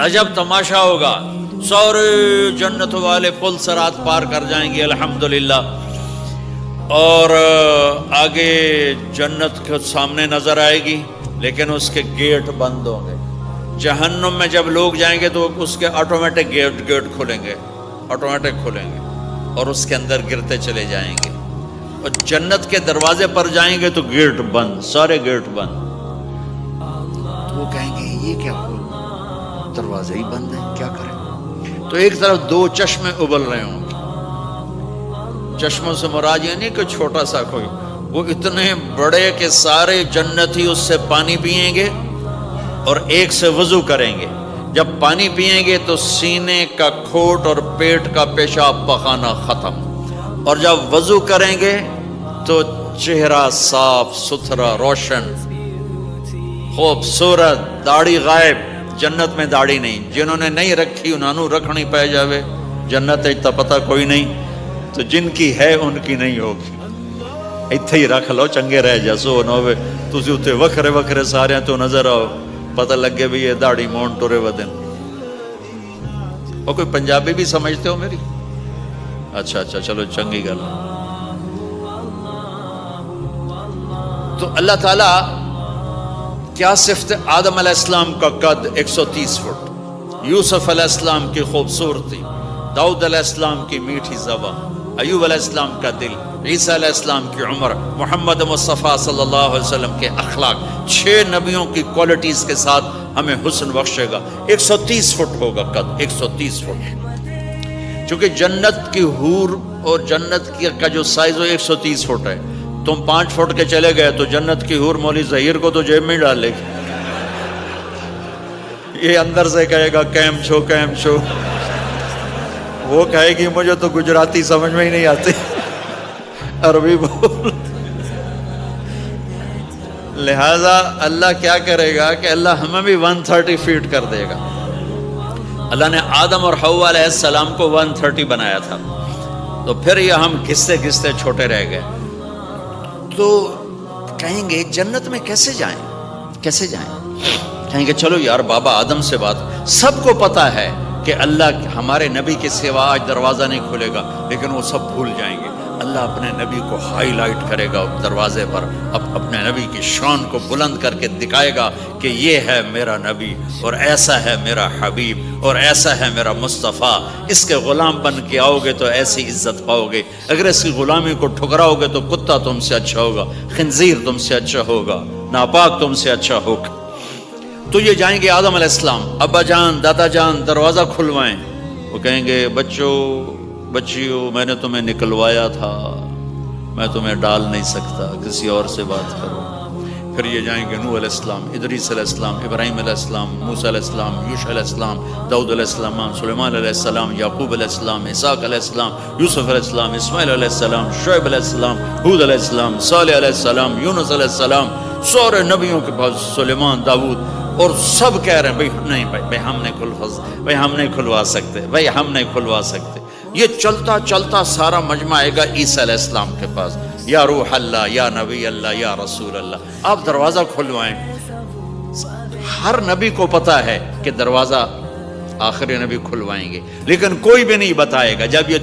عجب تماشا ہوگا، سارے جنت والے پل سرات پار کر جائیں گے الحمدللہ، اور آگے جنت کے سامنے نظر آئے گی لیکن اس کے گیٹ بند ہوں گے۔ جہنم میں جب لوگ جائیں گے تو اس کے آٹومیٹک گیٹ کھلیں گے، آٹومیٹک کھلیں گے اور اس کے اندر گرتے چلے جائیں گے، اور جنت کے دروازے پر جائیں گے تو گیٹ بند، سارے گیٹ بند۔ تو وہ کہیں گے یہ کیا ہوا، دروازے ہی بند ہیں، کیا کریں؟ تو ایک طرف دو چشمے ابل رہے ہوں گے، چشموں سے مراد یہ نہیں کہ چھوٹا سا کوئی، وہ اتنے بڑے کہ سارے جنتی اس سے پانی پئیں گے اور ایک سے وضو کریں گے۔ جب پانی پئیں گے تو سینے کا کھوٹ اور پیٹ کا پیشاب پخانا ختم، اور جب وضو کریں گے تو چہرہ صاف ستھرا روشن خوبصورت، داڑھی غائب۔ جنت میں داڑھی نہیں، جنہوں نے نہیں رکھی انہوں نے رکھنی پہ جاوے، جنت تا پتہ کوئی نہیں، تو جن کی ہے ان کی نہیں ہوگی۔ اتھے ہی رکھ لو، چنگے رہ جیسو نہ ہوئے تسی اتھے وکھرے وکھرے سارے تو نظر آؤ، پتہ لگے بھی یہ داڑھی مون ٹورے ودن۔ اور کوئی پنجابی بھی سمجھتے ہو میری؟ اچھا چلو چنگی گل۔ تو اللہ تعالیٰ کیا صفت؟ آدم علیہ السلام کا قد 130 فٹ، یوسف علیہ السلام کی خوبصورتی، داؤد علیہ السلام کی میٹھی زبان، ایوب علیہ السلام کا دل، عیسیٰ علیہ السلام کی عمر، محمد مصطفیٰ صلی اللہ علیہ وسلم کے اخلاق، 6 نبیوں کی کوالٹیز کے ساتھ ہمیں حسن بخشے گا۔ 130 فٹ ہوگا قد، 130 فٹ، چونکہ جنت کی حور اور جنت کا جو سائز ہے 130 فٹ ہے۔ تم 5 فٹ کے چلے گئے تو جنت کی حور مولی ظہیر کو تو جیب میں ڈالے گی، یہ اندر سے کہے گا کیم چھو، وہ کہے گی مجھے تو گجراتی سمجھ میں ہی نہیں آتی، عربی بول۔ لہذا اللہ کیا کرے گا کہ اللہ ہمیں بھی 130 فیٹ کر دے گا۔ اللہ نے آدم اور حوا علیہ السلام کو 130 بنایا تھا، تو پھر یہ ہم گھستے گھستے چھوٹے رہ گئے۔ تو کہیں گے جنت میں کیسے جائیں؟ کہیں گے چلو یار بابا آدم سے بات، سب کو پتا ہے کہ اللہ ہمارے نبی کے سوا آج دروازہ نہیں کھلے گا، لیکن وہ سب بھول جائیں گے۔ اللہ اپنے نبی کو ہائی لائٹ کرے گا دروازے پر، اپنے نبی کی شان کو بلند کر کے دکھائے گا کہ یہ ہے میرا نبی، اور ایسا ہے میرا حبیب، اور ایسا ہے میرا مصطفیٰ۔ اس کے غلام بن کے آؤ گے تو ایسی عزت پاؤ گے، اگر اس کی غلامی کو ٹھکراؤ گے تو کتا تم سے اچھا ہوگا، خنزیر تم سے اچھا ہوگا، ناپاک تم سے اچھا ہوگا۔ تو یہ جائیں گے آدم علیہ السلام، ابا جان دادا جان دروازہ کھلوائیں۔ وہ کہیں گے بچیو میں نے تمہیں نکلوایا تھا، میں تمہیں ڈال نہیں سکتا، کسی اور سے بات کرو۔ پھر یہ جائیں گے نوح علیہ السلام، ادریس علیہ السلام، ابراہیم علیہ السلام، موسیٰ علیہ السلام، یوشع علیہ السلام، داؤد علیہ السلام، سلیمان علیہ السلام، یعقوب علیہ السلام، اسحاق علیہ السلام، یوسف علیہ السلام، اسماعیل علیہ السلام، شعیب علیہ السلام، ہود علیہ السلام، صالح علیہ السلام، یونس علیہ السلام، سارے نبیوں کے پاس، سلیمان، داؤد، اور سب کہہ رہے ہیں بھائی ہم نہیں کھلوا سکتے۔ یہ چلتا چلتا سارا مجمع آئے گا عیسیٰ علیہ السلام کے پاس، یا روح اللہ، یا نبی اللہ، یا رسول اللہ، آپ دروازہ کھلوائیں۔ ہر نبی کو پتا ہے کہ دروازہ آخری نبی کھلوائیں گے، لیکن کوئی بھی نہیں بتائے گا۔ جب یہ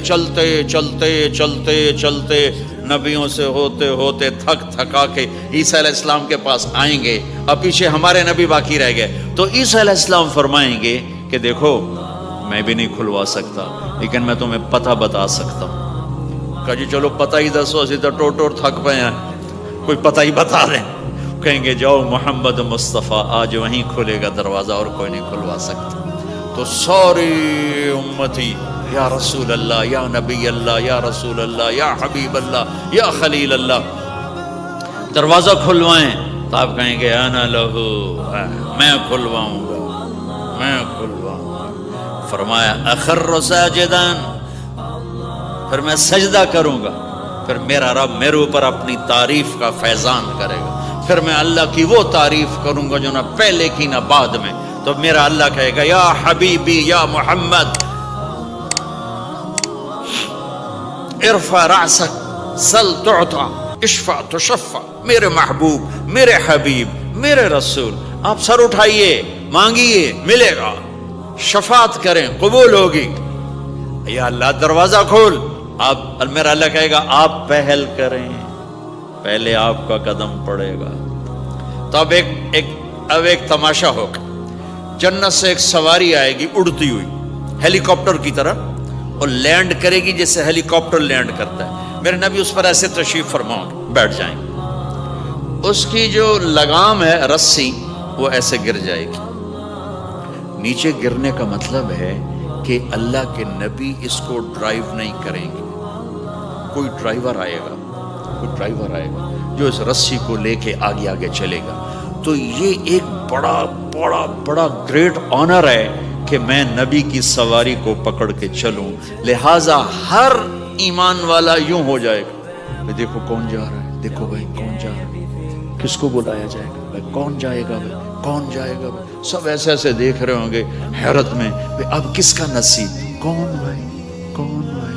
چلتے نبیوں سے ہوتے تھکا کے عیسیٰ علیہ السلام کے پاس آئیں گے، اب پیچھے ہمارے نبی باقی رہ گئے، تو عیسیٰ علیہ السلام فرمائیں گے کہ دیکھو میں بھی نہیں کھلوا سکتا، لیکن میں تمہیں پتہ بتا سکتا ہوں۔ کہا جی چلو پتہ ہی دسو، اسی تو ٹور تھک پئے ہیں، کوئی پتہ ہی بتا دیں۔ کہیں گے جاؤ محمد مصطفیٰ، آج وہیں کھلے گا دروازہ، اور کوئی نہیں کھلوا سکتا۔ تو ساری امتی یا رسول اللہ، یا نبی اللہ، یا رسول اللہ، یا حبیب اللہ، یا خلیل اللہ، دروازہ کھلوائیں۔ تو آپ کہیں گے انا لہو، میں کھلواؤں گا۔ فرمایا اخر ساجدان، پھر میں سجدہ کروں گا، پھر میرا رب میرے اوپر اپنی تعریف کا فیضان کرے گا، پھر میں اللہ کی وہ تعریف کروں گا جو نہ پہلے کی نہ بعد میں۔ تو میرا اللہ کہے گا یا حبیبی یا محمد ارفع رأسک سل تعطا اشفع تشفع، میرے محبوب، میرے حبیب، میرے رسول، آپ سر اٹھائیے، مانگیے، ملے گا۔ شفاعت کریں قبول ہوگی. یا اللہ دروازہ کھول. آپ میرا اللہ کہے گا آپ پہل کریں, پہلے آپ کا قدم پڑے گا. تو اب ایک تماشا ہوگا. جنت سے ایک سواری آئے گی اڑتی ہوئی ہیلی کاپٹر کی طرح, اور لینڈ کرے گی جیسے ہیلی کاپٹر لینڈ کرتا ہے. میرے نبی اس پر ایسے تشریف فرماؤ بیٹھ جائیں گے. اس کی جو لگام ہے رسی وہ ایسے گر جائے گی. نیچے گرنے کا مطلب ہے کہ اللہ کے نبی اس کو ڈرائیو نہیں کریں گے. کوئی ڈرائیور آئے گا جو اس رسی کو لے کے آگے آگے چلے گا. تو یہ ایک بڑا بڑا بڑا گریٹ آنر ہے کہ میں نبی کی سواری کو پکڑ کے چلوں. لہٰذا ہر ایمان والا یوں ہو جائے گا, دیکھو کون جا رہا ہے, دیکھو بھائی کون جا رہا ہے, کس کو بلایا جائے گا, بھائی کون جائے گا, بھائی کون جائے گا. سب ایسے ایسے دیکھ رہے ہوں گے حیرت میں, اب کس کا نصیب, کون بھائی کون بھائی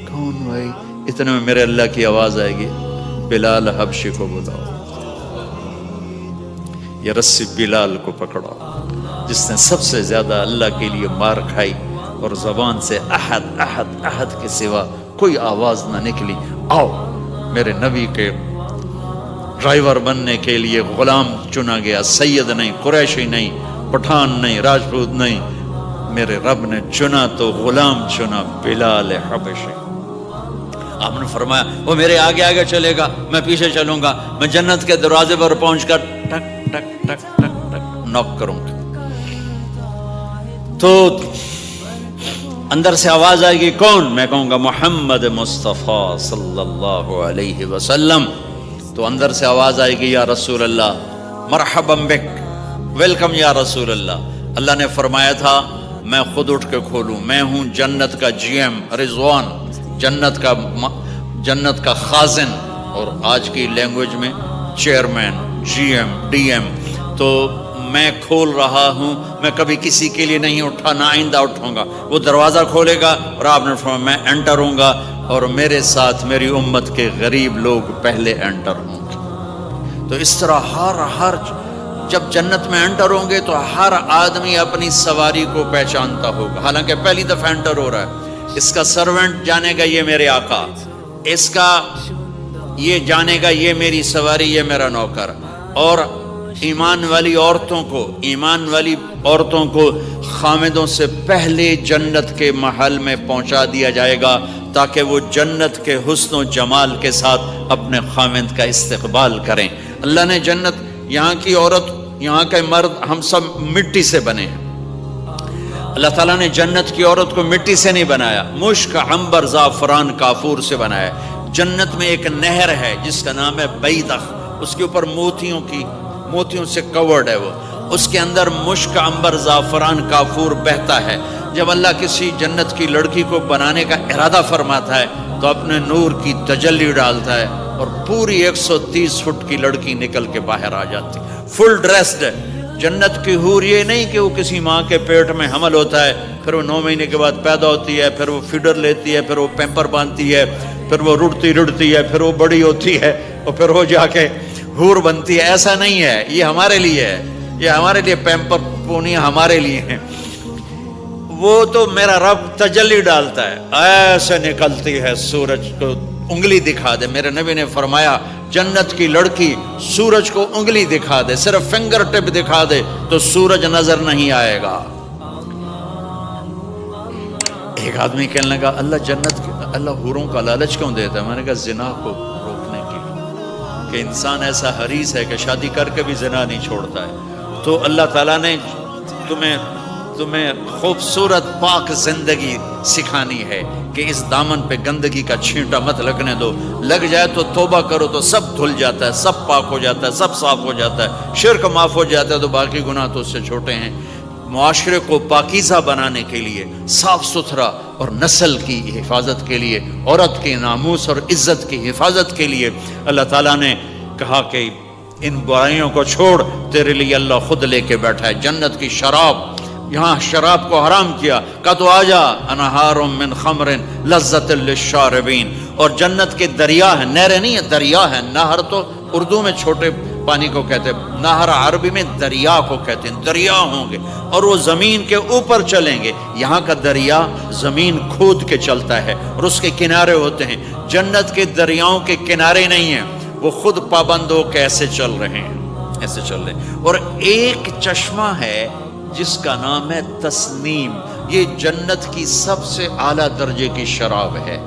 کون بھائی. اتنے میں میرے اللہ کی آواز آئے گی, بلال حبشی کو بلاؤ. یہ رسی بلال کو پکڑو جس نے سب سے زیادہ اللہ کے لیے مار کھائی اور زبان سے احد احد احد کے سوا کوئی آواز نہ نکلی. آؤ میرے نبی کے ڈرائیور بننے کے لیے غلام چنا گیا. سید نہیں, قریشی نہیں, پٹھان نہیں, راجپوت نہیں, میرے رب نے چنا تو غلام چنا, بلال حبشی. آپ نے فرمایا وہ میرے آگے آگے چلے گا, میں پیچھے چلوں گا, میں جنت کے دروازے پر پہنچ کر ٹک ٹک ٹک ٹک ٹک نوک کروں گا. تو اندر سے آواز آئے گی کون, میں کہوں گا محمد مصطفیٰ صلی اللہ علیہ وسلم. تو اندر سے آواز آئے گی یا رسول اللہ, مرحبا بک, ویلکم یا رسول اللہ. اللہ نے فرمایا تھا میں خود اٹھ کے کھولوں, میں ہوں جنت کا جی ایم رضوان, جنت کا خازن, اور آج کی لینگویج میں chairman, G M, D M. تو میں کھول رہا ہوں, میں کبھی کسی کے لیے نہیں اٹھا, نہ آئندہ اٹھوں گا. وہ دروازہ کھولے گا اور آپ نے فرمایا میں انٹر ہوں گا, اور میرے ساتھ میری امت کے غریب لوگ پہلے انٹر ہوں گے. تو اس طرح ہر جب جنت میں انٹر ہوں گے تو ہر آدمی اپنی سواری کو پہچانتا ہوگا. حالانکہ پہلی دفعہ انٹر ہو رہا ہے. اس کا سرونٹ جانے گا یہ میرے آقا, اس کا یہ جانے گا یہ میری سواری, یہ میرا نوکر. اور ایمان والی عورتوں کو خامدوں سے پہلے جنت کے محل میں پہنچا دیا جائے گا تاکہ وہ جنت کے حسن و جمال کے ساتھ اپنے خامد کا استقبال کریں. اللہ نے جنت, یہاں کی عورت, یہاں کے مرد, ہم سب مٹی سے بنے ہیں. اللہ تعالیٰ نے جنت کی عورت کو مٹی سے نہیں بنایا, مشک, عنبر, زعفران, کافور سے بنایا. جنت میں ایک نہر ہے جس کا نام ہے بیدخ, اس کے اوپر موتیوں سے کورڈ ہے. وہ اس کے اندر مشک, عنبر, زعفران, کافور بہتا ہے. جب اللہ کسی جنت کی لڑکی کو بنانے کا ارادہ فرماتا ہے تو اپنے نور کی تجلی ڈالتا ہے اور پوری 130 فٹ کی لڑکی نکل کے باہر آ جاتی, فل ڈریسڈ ہے. جنت کی حور یہ نہیں کہ وہ کسی ماں کے پیٹ میں حمل ہوتا ہے, پھر وہ 9 مہینے کے بعد پیدا ہوتی ہے, پھر وہ فیڈر لیتی ہے, پھر وہ پیمپر باندھتی ہے, پھر وہ رڑتی ہے, پھر وہ بڑی ہوتی ہے, اور پھر وہ جا کے حور بنتی ہے. ایسا نہیں ہے, یہ ہمارے لیے ہے, یہ ہمارے لیے پیمپر پونیاں ہمارے لیے ہیں. وہ تو میرا رب تجلی ڈالتا ہے, ایسے نکلتی ہے سورج کو انگلی دکھا دے. میرے نبی نے فرمایا جنت کی لڑکی سورج کو انگلی دکھا دے, صرف فنگر ٹپ دکھا دے تو سورج نظر نہیں آئے گا. ایک آدمی کہنے لگا اللہ حوروں کا لالچ کیوں دیتا ہے؟ میں نے کہا زنا کو روکنے کے لیے, کہ انسان ایسا حریص ہے کہ شادی کر کے بھی زنا نہیں چھوڑتا ہے. تو اللہ تعالیٰ نے تمہیں خوبصورت پاک زندگی سکھانی ہے کہ اس دامن پہ گندگی کا چھینٹا مت لگنے دو. لگ جائے تو توبہ کرو تو سب دھل جاتا ہے, سب پاک ہو جاتا ہے, سب صاف ہو جاتا ہے, شرک معاف ہو جاتا ہے, تو باقی گناہ تو اس سے چھوٹے ہیں. معاشرے کو پاکیزہ بنانے کے لیے, صاف ستھرا, اور نسل کی حفاظت کے لیے, عورت کے ناموس اور عزت کی حفاظت کے لیے اللہ تعالیٰ نے کہا کہ ان برائیوں کو چھوڑ, تیرے لیے اللہ خود لے کے بیٹھا ہے جنت کی شراب. یہاں شراب کو حرام کیا, کہا تو آجا انہار من خمر لذت للشاربین. اور جنت کے دریا ہیں, نہریں نہیں ہیں, دریا ہیں. نہر تو اردو میں چھوٹے پانی کو کہتے ہیں، نہر عربی میں دریا کو کہتے ہیں، دریا ہوں گے اور وہ زمین کے اوپر چلیں گے۔ یہاں کا دریا زمین کھود کے چلتا ہے اور اس کے کنارے ہوتے ہیں۔ جنت کے دریاؤں کے کنارے نہیں ہیں، وہ خود پابند ہو کے ایسے چل رہے ہیں، ایسے چل رہے ہیں۔ اور ایک چشمہ ہے جس کا نام ہے تسنیم، یہ جنت کی سب سے اعلیٰ درجے کی شراب ہے۔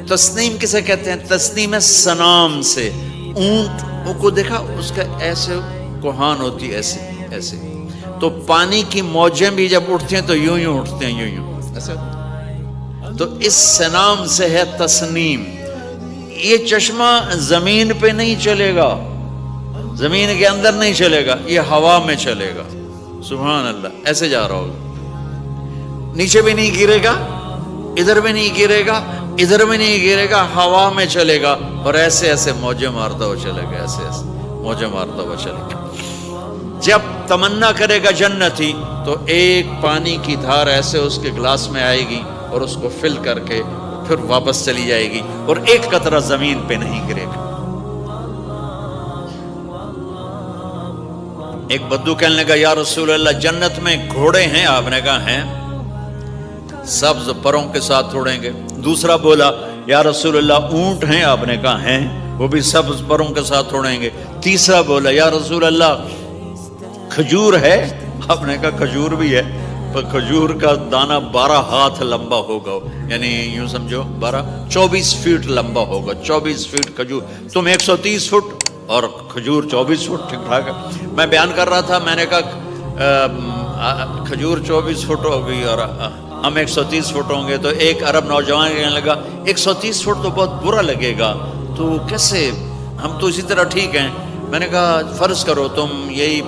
تسنیم کسے کہتے ہیں؟ تسنیم ہے سنام سے، اونٹ کو دیکھا اس کا ایسے کوہان ہوتی ہے، ایسے ایسے، تو پانی کی موجیں بھی جب اٹھتی ہیں تو یوں یوں اٹھتے ہیں، یوں یوں ایسے، تو اس سنام سے ہے تسنیم۔ یہ چشمہ زمین پہ نہیں چلے گا، زمین کے اندر نہیں چلے گا، یہ ہوا میں چلے گا۔ سبحان اللہ، ایسے جا رہا ہوگا، نیچے بھی نہیں گرے گا، ادھر بھی نہیں گرے گا، ادھر بھی نہیں گرے گا، ہوا میں چلے گا اور ایسے ایسے موجیں مارتا ہوا چلے گا، ایسے ایسے موجیں مارتا ہوا چلے گا۔ جب تمنا کرے گا جنتی تو ایک پانی کی دھار ایسے اس کے گلاس میں آئے گی اور اس کو فل کر کے پھر واپس چلی جائے گی اور ایک قطرہ زمین پہ نہیں گرے گا۔ ایک بدو کہنے لگا یا رسول اللہ جنت میں گھوڑے ہیں؟ آپ نے کہا ہیں، سبز پروں کے ساتھ اڑیں گے۔ دوسرا بولا یا رسول اللہ اونٹ ہیں؟ آپ نے کہا ہیں، وہ بھی سبز پروں کے ساتھ اڑیں گے۔ تیسرا بولا یا رسول اللہ کھجور ہے؟ آپ نے کہا کھجور بھی ہے، پر کھجور کا دانہ 12 ہاتھ لمبا ہوگا، یعنی یوں سمجھو 24 فٹ لمبا ہوگا، 24 فٹ کھجور، تم 130 فٹ اور کھجور 24 فٹ، ٹھیک ٹھاک ہے۔ میں بیان کر رہا تھا، میں نے کہا کھجور 24 فٹ ہوگی اور ہم 130 فٹ ہوں گے، تو ایک عرب نوجوان کہنے لگا 130 فٹ تو بہت برا لگے گا، تو کیسے، ہم تو اسی طرح ٹھیک ہیں۔ میں نے کہا فرض کرو تم یہی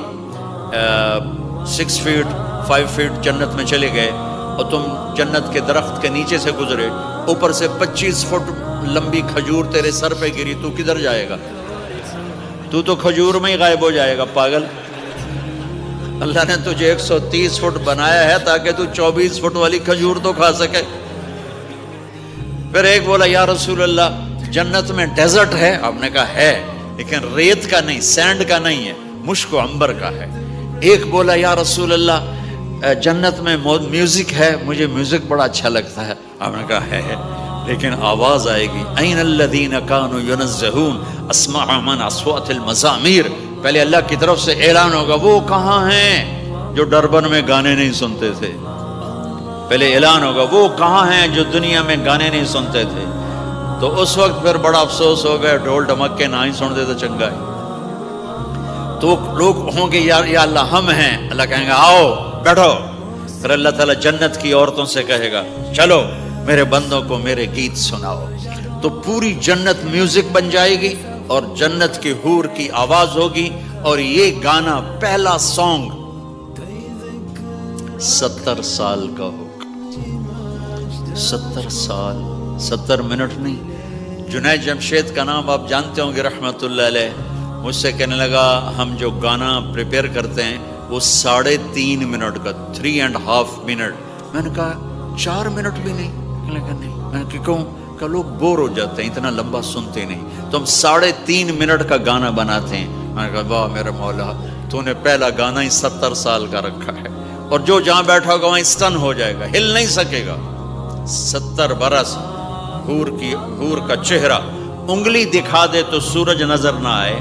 6 فٹ 5 فٹ جنت میں چلے گئے اور تم جنت کے درخت کے نیچے سے گزرے، اوپر سے 25 فٹ لمبی کھجور تیرے سر پہ گری، تو کدھر جائے گا؟ تو کھجور میں ہی غائب ہو جائے گا، پاگل۔ اللہ نے تجھے 130 فٹ بنایا ہے تاکہ تو 24 فٹ والی کھجور تو کھا سکے۔ پھر ایک بولا یا رسول اللہ جنت میں ڈیزرٹ ہے؟ آپ نے کہا ہے، لیکن ریت کا نہیں، سینڈ کا نہیں ہے، مشک و عنبر کا ہے۔ ایک بولا یا رسول اللہ جنت میں میوزک ہے؟ مجھے میوزک بڑا اچھا لگتا ہے۔ آپ نے کہا ہے، لیکن آواز آئے گی این الذین کانوا ینزہون اسمع من اصوات المزامیر، پہلے اللہ کی طرف سے اعلان ہوگا وہ کہاں ہیں جو ڈربن میں گانے نہیں سنتے تھے، پہلے اعلان ہوگا وہ کہاں ہیں جو دنیا میں گانے نہیں سنتے تھے، تو اس وقت پھر بڑا افسوس ہوگا، ڈھول ڈھمکے نہ ہی سنتے تو چنگا ہے۔ تو لوگ ہوں گے یا اللہ ہم ہیں، اللہ کہیں گا آؤ بیٹھو، پھر اللہ تعالیٰ جنت کی عورتوں سے کہے گا چلو میرے بندوں کو میرے گیت سناؤ، تو پوری جنت میوزک بن جائے گی اور جنت کی حور کی آواز ہوگی، اور یہ گانا پہلا سانگ 70 سال کا ہوگا۔ 70 سال، 70 منٹ نہیں۔ جنید جمشید کا نام آپ جانتے ہوں گے رحمت اللہ علیہ، مجھ سے کہنے لگا ہم جو گانا پریپیئر کرتے ہیں وہ 3.5 منٹ کا، 3.5 منٹ۔ میں نے کہا 4 منٹ بھی نہیں؟ کہنے لگا نہیں۔ میں نے کہا کیوں؟ کہ لوگ بور ہو جاتے ہیں، اتنا لمبا سنتے نہیں، تو ہم 3.5 منٹ کا گانا بناتے ہیں۔ میں نے کہا واہ میرے مولا، تو نے پہلا گانا ہی 70 سال کا رکھا ہے، اور جو جہاں بیٹھا ہوگا وہاں اسٹن ہو جائے گا، ہل نہیں سکے گا۔ 70 برس حور کا چہرہ، انگلی دکھا دے تو سورج نظر نہ آئے،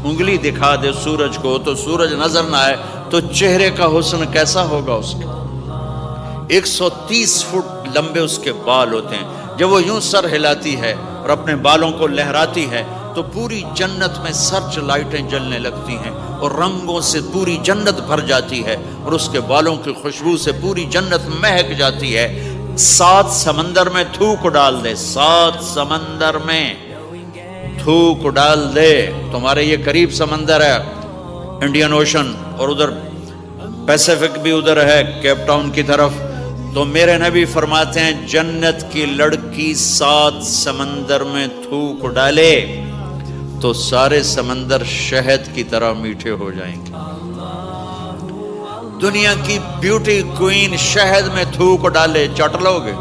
انگلی دکھا دے سورج کو تو سورج نظر نہ آئے، تو چہرے کا حسن کیسا ہوگا اس کا؟ 130 فٹ لمبے اس کے بال ہوتے ہیں، جب وہ یوں سر ہلاتی ہے اور اپنے بالوں کو لہراتی ہے تو پوری جنت میں سرچ لائٹیں جلنے لگتی ہیں اور رنگوں سے پوری جنت بھر جاتی ہے، اور اس کے بالوں کی خوشبو سے پوری جنت مہک جاتی ہے۔ 7 سمندر میں تھوک ڈال دے، 7 سمندر میں تھوک ڈال دے، تمہارے یہ قریب سمندر ہے انڈین اوشن، اور ادھر پیسیفک بھی ادھر ہے کیپ ٹاؤن کی طرف، تو میرے نبی فرماتے ہیں جنت کی لڑکی 7 سمندر میں تھوک ڈالے تو سارے سمندر شہد کی طرح میٹھے ہو جائیں گے۔ دنیا کی بیوٹی کوئین شہد میں تھوک ڈالے، چٹ لو گے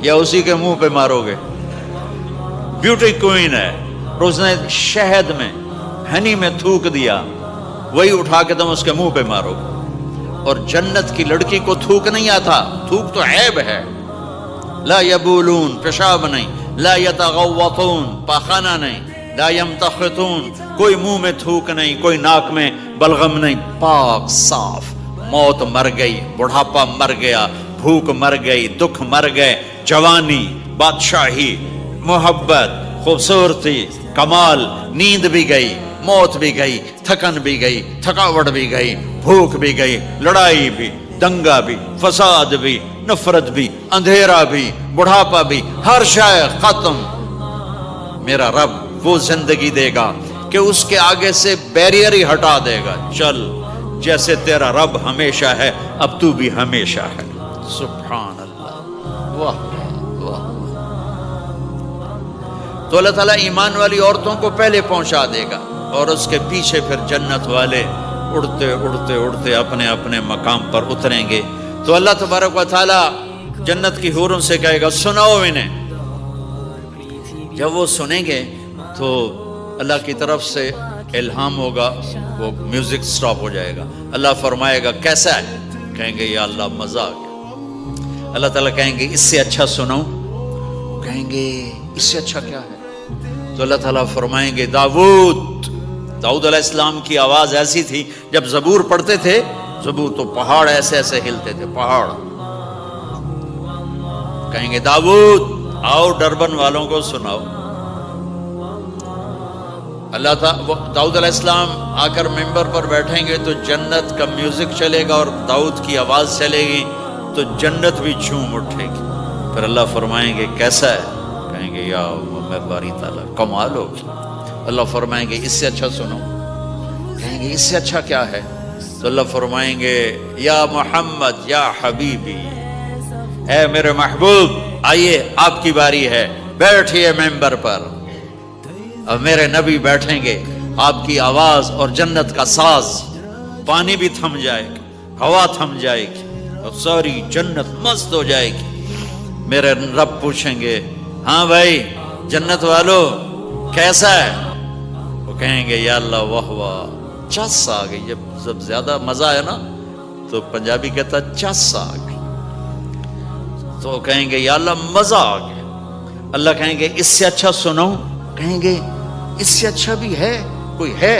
یا اسی کے منہ پہ مارو گے؟ بیوٹی کوئین ہے، اس نے شہد میں ہنی میں تھوک دیا وہی اٹھا کے تم اس کے منہ پہ مارو گے. اور جنت کی لڑکی کو تھوک نہیں آتا. تھوک تو عیب ہے. لا یبولون پیشاب نہیں, لا یتغوطون پاخانہ نہیں, لا یمتخطون کوئی منہ میں تھوک نہیں, کوئی ناک میں بلغم نہیں, پاک صاف. موت مر گئی, بڑھاپا مر گیا, بھوک مر گئی, دکھ مر گئے, جوانی, بادشاہی, محبت, خوبصورتی, کمال, نیند بھی گئی, موت بھی گئی, تھکن بھی گئی, تھکاوٹ بھی گئی, بھوک بھی گئی, لڑائی بھی, دنگا بھی, فساد بھی, نفرت بھی, اندھیرا بھی, بڑھاپا بھی, ہر شے ختم. میرا رب وہ زندگی دے گا کہ اس کے آگے سے بیریئر ہی ہٹا دے گا. چل جیسے تیرا رب ہمیشہ ہے اب تو بھی ہمیشہ ہے. سبحان اللہ. واہ واہ. تو اللہ تعالیٰ ایمان والی عورتوں کو پہلے پہنچا دے گا اور اس کے پیچھے پھر جنت والے اڑتے اڑتے اڑتے اپنے اپنے مقام پر اتریں گے. تو اللہ تبارک و تعالیٰ جنت کی حوروں سے کہے گا سناؤ انہیں. جب وہ سنیں گے تو اللہ کی طرف سے الہام ہوگا, وہ میوزک سٹاپ ہو جائے گا. اللہ فرمائے گا کیسا ہے؟ کہیں گے یا اللہ مزہ آ گیا. اللہ تعالیٰ کہیں گے اس سے اچھا سناؤں؟ کہیں گے اس سے اچھا کیا ہے؟ تو اللہ تعالیٰ فرمائیں گے داؤد علیہ السلام کی آواز ایسی تھی جب زبور پڑھتے تھے, زبور تو پہاڑ ایسے ایسے ہلتے تھے, پہاڑ. کہیں گے داؤد آؤ ڈربن والوں کو سناؤ. اللہ تعالیٰ داؤد علیہ السلام آ کر ممبر پر بیٹھیں گے تو جنت کا میوزک چلے گا اور داؤد کی آواز چلے گی تو جنت بھی جھوم اٹھے گی. پھر اللہ فرمائیں گے کیسا ہے؟ کہیں گے یا میں باری تعالیٰ کمال ہوگی. اللہ فرمائیں گے اس سے اچھا سنو. کہیں گے اس سے اچھا کیا ہے؟ تو اللہ فرمائیں گے یا محمد یا حبیبی, اے میرے محبوب آئیے آپ کی باری ہے, بیٹھیے ممبر پر. اب میرے نبی بیٹھیں گے, آپ کی آواز اور جنت کا ساز, پانی بھی تھم جائے گا, ہوا تھم جائے گی اور ساری جنت مست ہو جائے گی. میرے رب پوچھیں گے ہاں بھائی جنت والو کیسا ہے؟ وہ کہیں گے یا اللہ واہ واہ چس آ گئی. جب زیادہ مزہ ہے نا تو پنجابی کہتا چس آ گئی. تو کہیں گے یا اللہ مزہ آ گیا. اللہ کہیں گے اس سے اچھا سناؤں؟ کہیں گے اس سے اچھا بھی ہے, کوئی ہے؟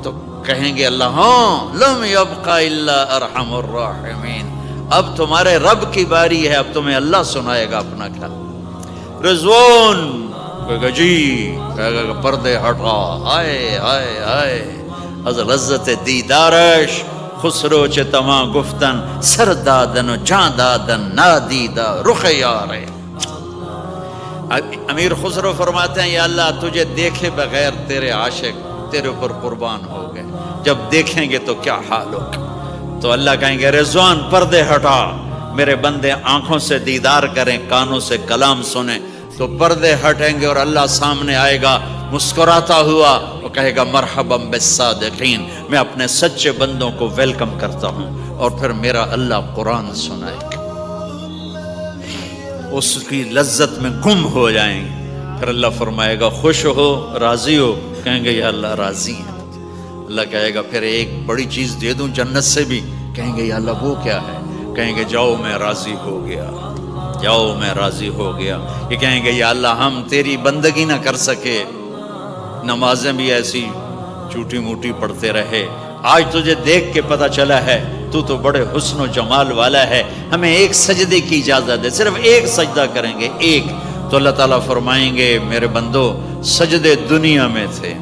تو کہیں گے اللہ ہاں لم یبقى الا ارحم الراحمین, اب تمہارے رب کی باری ہے, اب تمہیں اللہ سنائے گا اپنا کلام. رضوان کہے گا جی, کہے گا پردے ہٹا, آئے آئے آئے از لذت دیدارش خسرو چه تما گفتن سر دادن و جان دادن نادیدہ رخ یارے. امیر خسرو فرماتے ہیں یا اللہ تجھے دیکھے بغیر تیرے عاشق تیرے اوپر قربان ہو گئے, جب دیکھیں گے تو کیا حال ہوگا. تو اللہ کہیں گے رضوان پردے ہٹا, میرے بندے آنکھوں سے دیدار کریں, کانوں سے کلام سنیں. تو پردے ہٹیں گے اور اللہ سامنے آئے گا مسکراتا ہوا, وہ کہے گا مرحبا بالصادقین, میں اپنے سچے بندوں کو ویلکم کرتا ہوں. اور پھر میرا اللہ قرآن سنائے گا, اس کی لذت میں گم ہو جائیں گے. پھر اللہ فرمائے گا خوش ہو راضی ہو؟ کہیں گے یا اللہ راضی ہیں. اللہ کہے گا پھر ایک بڑی چیز دے دوں جنت سے بھی؟ کہیں گے یا اللہ وہ کیا ہے؟ کہیں گے جاؤ میں راضی ہو گیا, جاؤ میں راضی ہو گیا. یہ کہیں گے یا اللہ ہم تیری بندگی نہ کر سکے, نمازیں بھی ایسی چوٹی موٹی پڑھتے رہے, آج تجھے دیکھ کے پتہ چلا ہے تو بڑے حسن و جمال والا ہے, ہمیں ایک سجدے کی اجازت دے, صرف ایک سجدہ کریں گے, ایک. تو اللہ تعالیٰ فرمائیں گے میرے بندو سجدے دنیا میں تھے,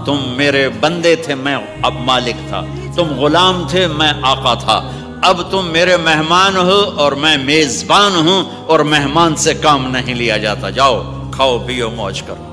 تم میرے بندے تھے, میں اب مالک تھا, تم غلام تھے, میں آقا تھا, اب تم میرے مہمان ہو اور میں میزبان ہوں, اور مہمان سے کام نہیں لیا جاتا, جاؤ کھاؤ پیو موج کرو.